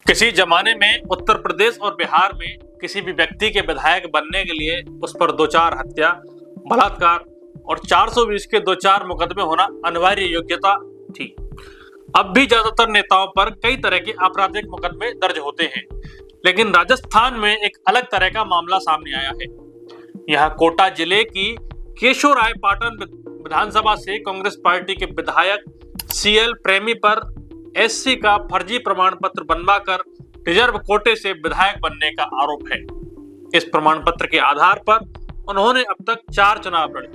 किसी जमाने में उत्तर प्रदेश और बिहार में किसी भी व्यक्ति के विधायक बनने के लिए उस पर 2-4 हत्या, बलात्कार और 420 के 2-4 मुकदमे होना अनिवार्य योग्यता थी। अब भी ज्यादातर नेताओं पर कई तरह के आपराधिक मुकदमे दर्ज होते हैं, लेकिन राजस्थान में एक अलग तरह का मामला सामने आया है। यहाँ कोटा जिले की केशोरायपाटन विधानसभा से कांग्रेस पार्टी के विधायक CL प्रेमी पर SC का फर्जी प्रमाण पत्र बनवाकर रिजर्व कोटे से विधायक बनने का आरोप है। इस प्रमाण पत्र के आधार पर उन्होंने अब तक 4 चुनाव लड़े,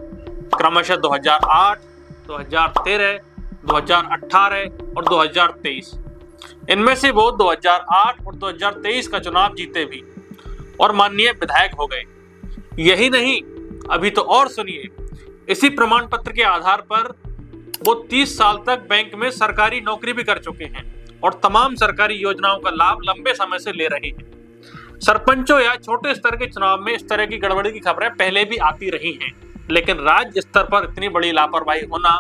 क्रमशः 2008, 2013, 2018 और 2023। इनमें से वो 2008 और 2023 का चुनाव जीते भी और माननीय विधायक हो गए। यही नहीं, अभी तो और सुनिए, इसी प्रमाण पत्र के आधार पर वो 30 साल तक बैंक में सरकारी नौकरी भी कर चुके हैं और तमाम सरकारी योजनाओं का लाभ लंबे समय से ले रहे हैं। सरपंचों या छोटे स्तर के चुनाव में इस तरह की गड़बड़ी की खबरें पहले भी आती रही हैं, लेकिन राज्य स्तर पर इतनी बड़ी लापरवाही होना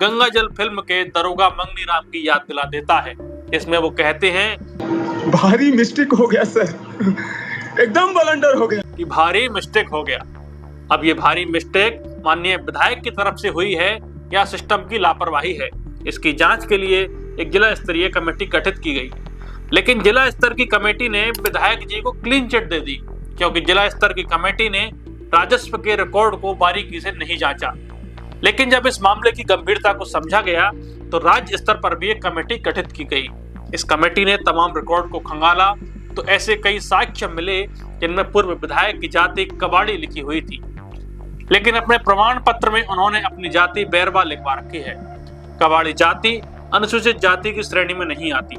गंगा जल फिल्म के दरोगा मंगनी राम की याद दिला देता है। इसमें वो कहते हैं, भारी मिस्टेक हो गया सर, एकदम ब्लंडर हो गया कि भारी मिस्टेक हो गया। अब ये भारी मिस्टेक माननीय विधायक की तरफ से हुई है या सिस्टम की लापरवाही है, इसकी जांच के लिए एक जिला स्तरीय कमेटी गठित की गई। लेकिन जिला स्तर की कमेटी ने विधायक जी को क्लीन चिट दे दी, क्योंकि जिला स्तर की कमेटी ने राजस्व के रिकॉर्ड को बारीकी से नहीं जांचा। लेकिन जब इस मामले की गंभीरता को समझा गया तो राज्य स्तर पर भी एक कमेटी गठित की गई। इस कमेटी ने तमाम रिकॉर्ड को खंगाला तो ऐसे कई साक्ष्य मिले जिनमें पूर्व विधायक की जाति कबाड़ी लिखी हुई थी, लेकिन अपने प्रमाण पत्र में उन्होंने अपनी जाति बैरवा लिखवा रखी है। कबाड़ी जाति अनुसूचित जाति की श्रेणी में नहीं आती।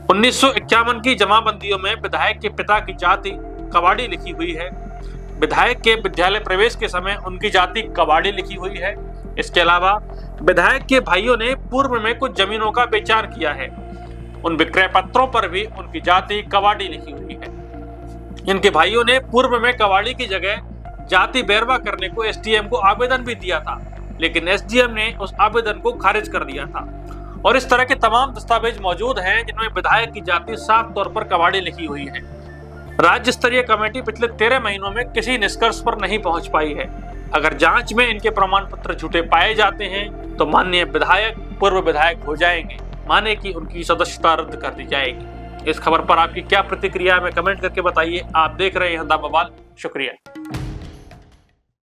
1951 की जमाबंदियों में विधायक के पिता की जाति कबाड़ी लिखी हुई है। विधायक के विद्यालय प्रवेश के समय उनकी जाति कबाड़ी लिखी हुई है। इसके अलावा विधायक के भाइयों ने पूर्व में कुछ जमीनों का बेचार किया है, उन विक्रय पत्रों पर भी उनकी जाति कबाड़ी लिखी हुई है। इनके भाइयों ने पूर्व में कबाड़ी की जगह जाति बैरवा करने को SDM को आवेदन भी दिया था, लेकिन SDM ने उस आवेदन को खारिज कर दिया था। और इस तरह के तमाम दस्तावेज मौजूद हैं जिनमें विधायक की जाति साफ तौर पर कबाड़ी लिखी हुई है। राज्य स्तरीय कमेटी पिछले 13 महीनों में किसी निष्कर्ष पर नहीं पहुंच पाई है। अगर जांच में इनके प्रमाण पत्र झूठे पाए जाते हैं तो माननीय विधायक पूर्व विधायक हो जाएंगे, माने कि उनकी सदस्यता रद्द कर दी जाएगी। इस खबर पर आपकी क्या प्रतिक्रिया है, हमें कमेंट करके बताइए। आप देख रहे हैं द बवाल। शुक्रिया।